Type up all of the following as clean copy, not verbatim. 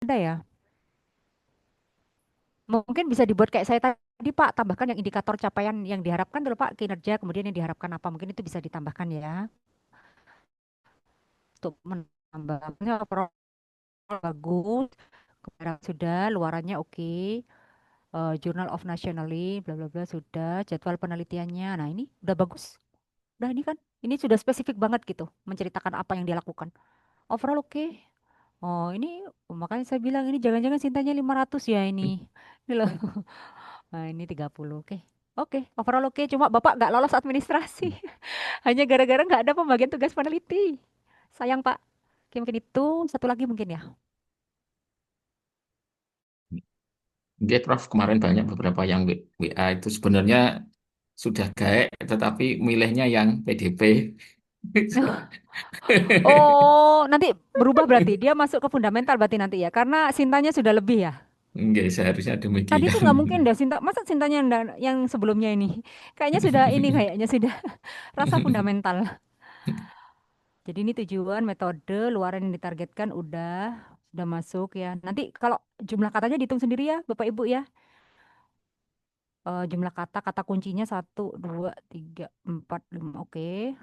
ada ya. Mungkin bisa dibuat kayak saya tadi Pak, tambahkan yang indikator capaian yang diharapkan dulu Pak, kinerja, kemudian yang diharapkan apa. Mungkin itu bisa ditambahkan ya. Untuk menambahnya overall bagus, kebenaran sudah, luarannya oke, Journal of Nationally, bla bla bla sudah, jadwal penelitiannya. Nah ini udah bagus. Udah ini kan, ini sudah spesifik banget gitu, menceritakan apa yang dia lakukan. Overall oke. Oh ini makanya saya bilang ini jangan-jangan cintanya 500 ya ini. Ini loh. Nah, ini 30. Oke. Oke, overall oke. Cuma Bapak nggak lolos administrasi. Hanya gara-gara nggak ada pembagian tugas peneliti. Sayang Pak. Oke, mungkin itu. Satu lagi mungkin ya. Dia Prof kemarin banyak beberapa yang WA itu sebenarnya sudah gaek, tetapi milihnya yang PDP. Oh, nanti berubah berarti. Dia masuk ke fundamental berarti nanti ya. Karena Sintanya sudah lebih ya. Enggak, seharusnya Tadi tuh demikian. nggak mungkin dah Sinta. Masa Sintanya yang sebelumnya ini. Kayaknya sudah ini kayaknya sudah rasa fundamental. Jadi ini tujuan, metode, luaran yang ditargetkan udah masuk ya. Nanti kalau jumlah katanya dihitung sendiri ya, Bapak Ibu ya. Jumlah kata kuncinya satu, dua, tiga, empat, lima. Oke,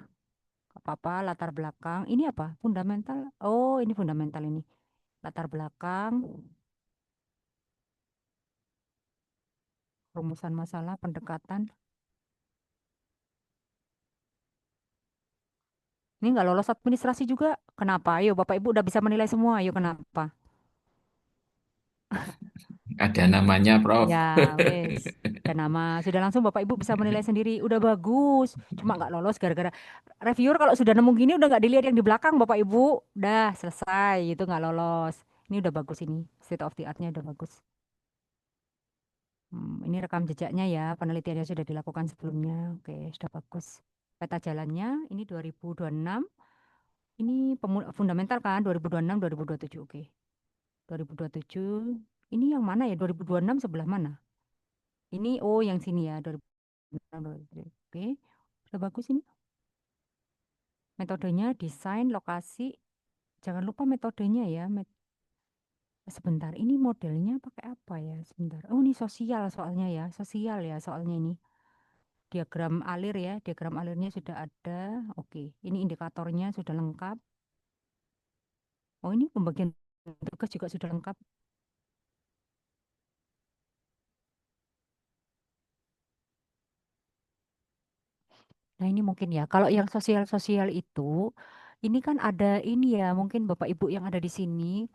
nggak apa-apa. Latar belakang. Ini apa? Fundamental. Oh, ini fundamental ini. Latar belakang, rumusan masalah, pendekatan. Ini nggak lolos administrasi juga. Kenapa? Ayo, Bapak Ibu udah bisa menilai semua. Ayo, kenapa? Ada namanya, Prof. Ya, wes. Dan nama sudah langsung Bapak Ibu bisa menilai sendiri. Udah bagus. Cuma nggak lolos gara-gara reviewer kalau sudah nemu gini udah nggak dilihat yang di belakang Bapak Ibu. Udah selesai. Itu nggak lolos. Ini udah bagus ini. State of the art-nya udah bagus. Ini rekam jejaknya ya. Penelitiannya sudah dilakukan sebelumnya. Oke, sudah bagus. Peta jalannya ini 2026. Ini fundamental kan 2026 2027. Oke. 2027. Ini yang mana ya? 2026 sebelah mana? Ini oh yang sini ya 2026 2027. Oke. Sudah bagus ini. Metodenya desain lokasi. Jangan lupa metodenya ya. Sebentar, ini modelnya pakai apa ya? Sebentar. Oh, ini sosial soalnya ya. Sosial ya soalnya ini. Diagram alir ya. Diagram alirnya sudah ada. Oke. Ini indikatornya sudah lengkap. Oh, ini pembagian tugas juga sudah lengkap. Nah, ini mungkin ya. Kalau yang sosial-sosial itu, ini kan ada ini ya, mungkin Bapak Ibu yang ada di sini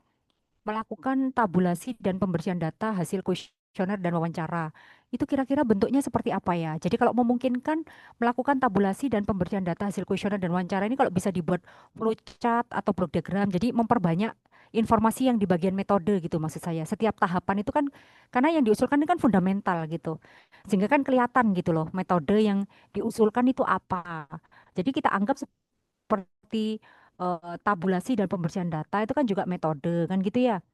melakukan tabulasi dan pembersihan data hasil kuesioner dan wawancara. Itu kira-kira bentuknya seperti apa ya? Jadi kalau memungkinkan melakukan tabulasi dan pembersihan data hasil kuesioner dan wawancara ini kalau bisa dibuat flowchart atau block diagram. Jadi memperbanyak informasi yang di bagian metode gitu maksud saya. Setiap tahapan itu kan karena yang diusulkan ini kan fundamental gitu. Sehingga kan kelihatan gitu loh metode yang diusulkan itu apa. Jadi kita anggap seperti tabulasi dan pembersihan data itu kan juga metode kan gitu ya.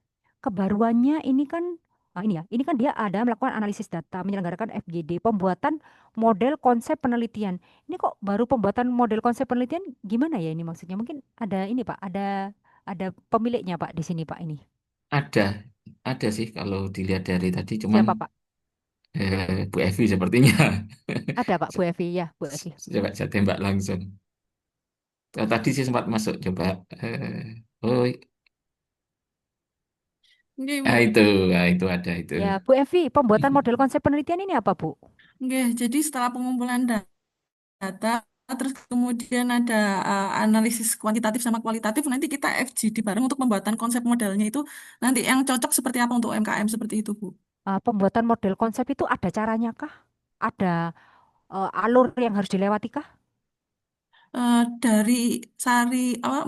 Kebaruannya ini kan ini ya, ini kan dia ada melakukan analisis data, menyelenggarakan FGD, pembuatan model konsep penelitian. Ini kok baru pembuatan model konsep penelitian gimana ya ini maksudnya? Mungkin ada ini Pak, ada pemiliknya Pak di sini Pak ini. Ada, ada sih kalau dilihat dari tadi, cuman Siapa Pak? Bu Evi sepertinya. Ada Pak Bu Evi ya, Bu Evi. Coba saya tembak langsung. Tadi sih sempat masuk, coba. Oh, Nggih, Bu. itu ada itu. Ya, Bu Evi, pembuatan model konsep penelitian ini apa Bu? Nggih, jadi setelah pengumpulan data, terus kemudian ada analisis kuantitatif sama kualitatif, nanti kita FGD bareng untuk pembuatan konsep modelnya itu nanti yang cocok seperti apa untuk UMKM seperti itu, Bu. Pembuatan model konsep itu ada caranya kah? Ada alur yang harus dilewati kah? Dari sari apa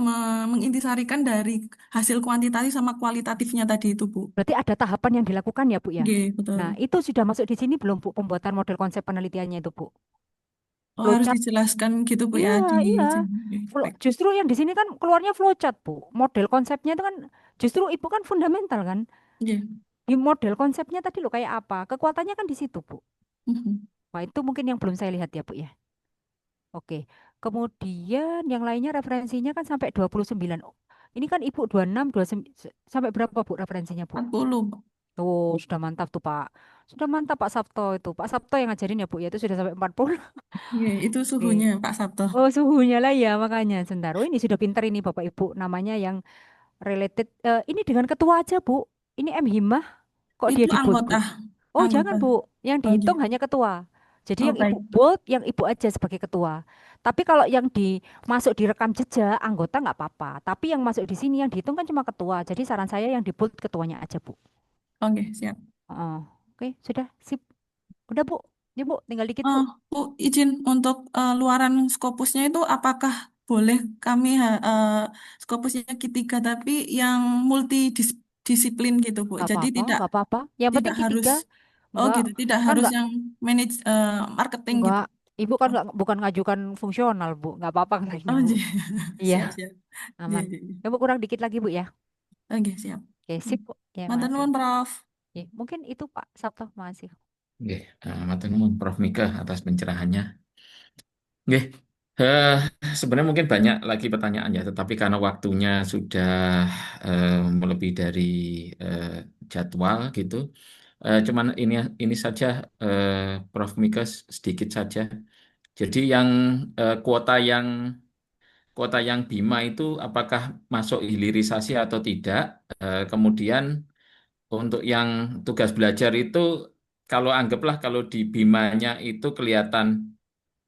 mengintisarikan dari hasil kuantitatif sama kualitatifnya tadi itu, Bu. Berarti ada tahapan yang dilakukan ya, Bu ya. Nggih, Nah, betul. itu sudah masuk di sini belum, Bu, pembuatan model konsep penelitiannya itu, Bu? Oh, harus Flowchart. dijelaskan gitu, Bu ya Iya, di iya. sini. Oke, baik. Justru yang di sini kan keluarnya flowchart, Bu. Model konsepnya itu kan justru itu kan fundamental kan. Nggih. Di model konsepnya tadi lo kayak apa? Kekuatannya kan di situ, Bu. Mhm. Wah, itu mungkin yang belum saya lihat ya, Bu ya. Oke. Kemudian yang lainnya referensinya kan sampai 29. Ini kan Ibu 26, 29, sampai berapa Bu referensinya Bu? 40. Tuh, sudah mantap tuh Pak. Sudah mantap Pak Sabto itu. Pak Sabto yang ngajarin ya Bu, ya itu sudah sampai 40. Iya, itu Oke. suhunya Pak Sabto. Oh, suhunya lah ya makanya. Sebentar. Oh, ini sudah pinter ini Bapak Ibu. Namanya yang related. Ini dengan ketua aja Bu. Ini M Himah. Kok dia Itu di bold Bu? anggota, Oh, jangan anggota. Bu. Yang Oh, dihitung gitu. hanya ketua. Jadi Oh, yang Ibu baik. bold, yang Ibu aja sebagai ketua. Tapi kalau yang masuk di rekam jejak, anggota nggak apa-apa. Tapi yang masuk di sini yang dihitung kan cuma ketua. Jadi saran saya yang di bold ketuanya aja Bu. Oke, siap. Oh, oke, sudah sip. Udah Bu. Ya Bu, tinggal dikit Bu. Bu, izin untuk luaran Scopusnya itu apakah boleh kami Scopusnya Q3 tapi yang multidisiplin gitu, Bu. Jadi tidak Nggak apa-apa. Yang tidak penting harus Q3, oh enggak, gitu, tidak kan harus enggak, yang manage marketing gitu. enggak. Ibu kan Oh, enggak, bukan ngajukan fungsional, Bu. Enggak apa-apa katanya, oh Bu. iya. Iya, Siap, siap. Iya, aman. iya, iya. Ya, Bu, kurang dikit lagi, Bu, ya. Oke, siap. Oke, Hmm. sip, Bu. Ya, Matur makasih. nuwun, Prof. Ya, mungkin itu, Pak Sabto, makasih. Oke, matur nuwun Prof Mika atas pencerahannya. Oke, eh, sebenarnya mungkin banyak lagi pertanyaan ya, tetapi karena waktunya sudah eh, melebihi dari eh, jadwal gitu, cuman ini saja eh, Prof Mika sedikit saja. Jadi yang kuota yang Bima itu apakah masuk hilirisasi atau tidak? Kemudian untuk yang tugas belajar itu kalau anggaplah kalau di Bimanya itu kelihatan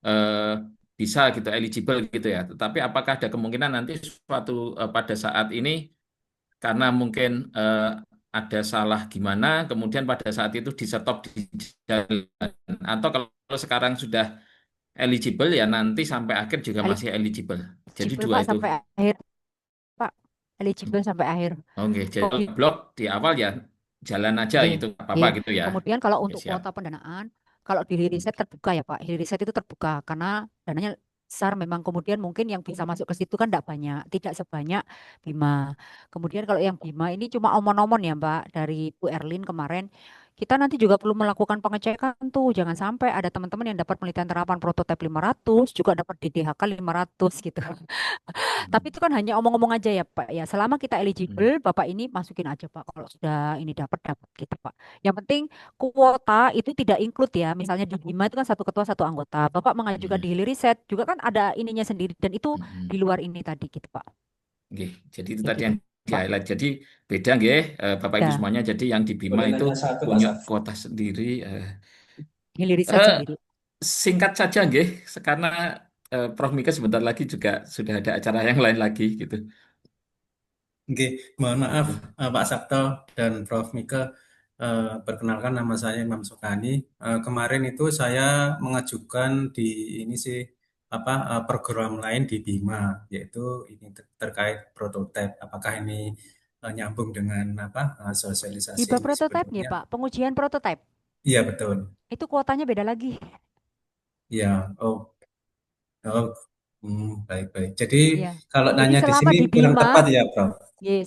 eh, bisa gitu eligible gitu ya. Tetapi apakah ada kemungkinan nanti pada saat ini karena mungkin ada salah gimana kemudian pada saat itu di stop di jalan atau kalau sekarang sudah eligible ya nanti sampai akhir juga masih eligible. Jadi Eligible, dua Pak, itu. sampai akhir, Pak. Eligible sampai akhir. Oke, jadi kalau Kemudian, blok di awal ya jalan aja itu nggak apa-apa gitu ya. Kemudian kalau Oke, untuk siap. kuota pendanaan, kalau di riset terbuka ya Pak, di riset itu terbuka karena dananya besar memang kemudian mungkin yang bisa masuk ke situ kan tidak banyak, tidak sebanyak Bima. Kemudian kalau yang Bima ini cuma omon-omon ya Mbak dari Bu Erlin kemarin, kita nanti juga perlu melakukan pengecekan tuh, jangan sampai ada teman-teman yang dapat penelitian terapan prototipe 500, juga dapat DDHK 500 gitu. Tapi Hmm, itu kan hanya omong-omong aja ya Pak ya. Selama kita hmm, eligible, Bapak ini masukin aja Pak. Kalau sudah ini dapat gitu Pak. Yang penting kuota itu tidak include ya. Misalnya di Bima itu kan satu ketua satu anggota. Bapak mengajukan di hmm, Hili Riset juga kan ada ininya sendiri dan itu di hmm. luar ini tadi gitu Pak. Oke, jadi itu Ya tadi gitu yang di Pak. highlight. Jadi beda nggih, Bapak Ibu Ya, semuanya. Jadi yang di Bima itu punya kuota sendiri. Hili Riset Eh, sendiri. Singkat saja nggih, karena Prof Mika sebentar lagi juga sudah ada acara yang lain lagi gitu. Oke, mohon maaf Gitu. Pak Sabto dan Prof. Mika. Perkenalkan nama saya Imam Sukani. Kemarin itu saya mengajukan di ini sih program lain di Bima, yaitu ini terkait prototipe. Apakah ini nyambung dengan sosialisasi Tiba yang prototipe nih sebelumnya? Pak, pengujian prototipe. Iya betul. Itu kuotanya beda lagi. Iya. Oh, baik-baik. Jadi Iya. kalau Jadi nanya di selama sini di kurang Bima, tepat ya, Prof.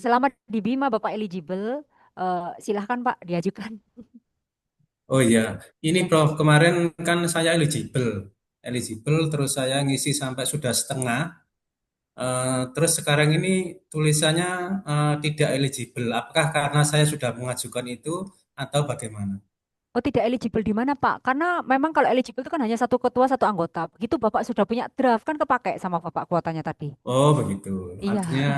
selama di Bima Bapak eligible, silahkan Pak diajukan. Oh iya, ini Ya. Prof, kemarin kan saya eligible. Eligible, terus saya ngisi sampai sudah setengah. Terus sekarang ini tulisannya tidak eligible. Apakah karena saya sudah mengajukan itu atau bagaimana? Oh, tidak eligible di mana, Pak? Karena memang kalau eligible itu kan hanya satu ketua, satu anggota. Begitu Bapak sudah punya draft, kan kepake sama Bapak kuotanya tadi. Oh begitu. Artinya, Iya.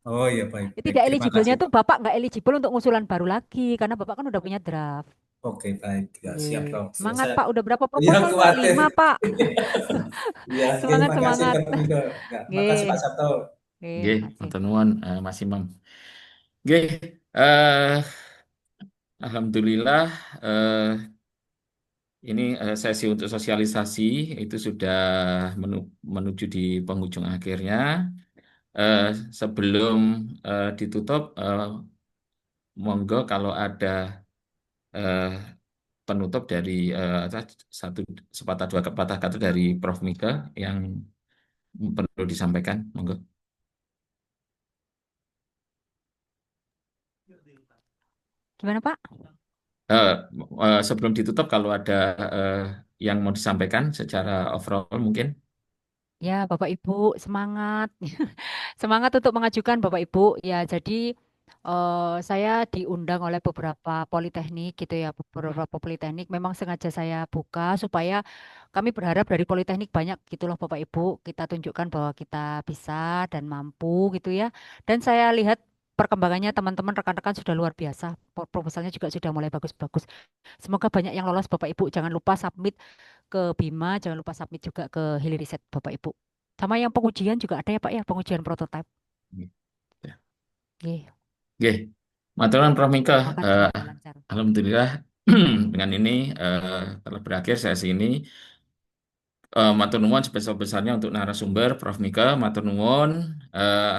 oh iya baik, baik. Tidak Terima kasih eligible-nya tuh Prof. Bapak nggak eligible untuk ngusulan baru lagi. Karena Bapak kan udah punya draft. Oke baik, ya siap Ye. Prof. Semangat, Saya, Pak. Udah berapa ya proposal, Pak? khawatir. 5, Pak. Ya, oke, Semangat, makasih semangat. Prof. Miko. Ya, makasih Pak Oke. Sabto. Oke, Oke, masih. matur nuwun Mas Imam. Oke, alhamdulillah ini sesi untuk sosialisasi itu sudah menuju di penghujung akhirnya. Eh, Sebelum ditutup, monggo kalau ada eh, penutup dari satu sepatah dua kata kata dari Prof Mika yang perlu disampaikan, monggo. Gimana, Pak? Eh, Sebelum ditutup kalau ada eh, yang mau disampaikan secara overall mungkin. Ya, Bapak Ibu, semangat. Semangat untuk mengajukan Bapak Ibu. Ya, jadi saya diundang oleh beberapa politeknik gitu ya, beberapa politeknik. Memang sengaja saya buka supaya kami berharap dari politeknik banyak gitu loh Bapak Ibu. Kita tunjukkan bahwa kita bisa dan mampu gitu ya. Dan saya lihat perkembangannya teman-teman rekan-rekan sudah luar biasa. Proposalnya juga sudah mulai bagus-bagus. Semoga banyak yang lolos Bapak Ibu. Jangan lupa submit ke Bima, jangan lupa submit juga ke Hili Riset Bapak Ibu. Sama yang pengujian juga ada ya Pak ya, pengujian prototipe. Ya. Oke, Oke, Maturan Prof Mika, doakan eh, semoga lancar. alhamdulillah dengan ini telah berakhir sesi ini. Matur nuwun sebesar-besarnya untuk narasumber Prof Mika, matur nuwun. Eh,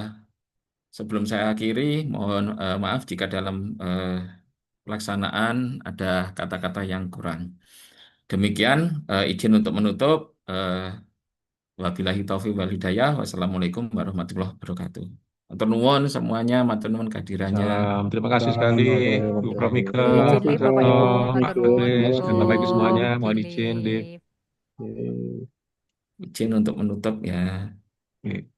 Sebelum saya akhiri, mohon maaf jika dalam pelaksanaan ada kata-kata yang kurang. Demikian izin untuk menutup. Wabillahi taufiq wal hidayah. Wassalamualaikum warahmatullahi wabarakatuh. Matur nuwun semuanya, matur nuwun kehadirannya. Salam. Terima kasih Salam sekali warahmatullahi Bu Prof wabarakatuh. Mika, Oke, izin Pak live Bapak Darto, Ibu, Pak matur nuwun Felis, dan Bapak Ibu tutup, semuanya. izin Mohon izin, live. Oke. Izin untuk menutup ya. Oke.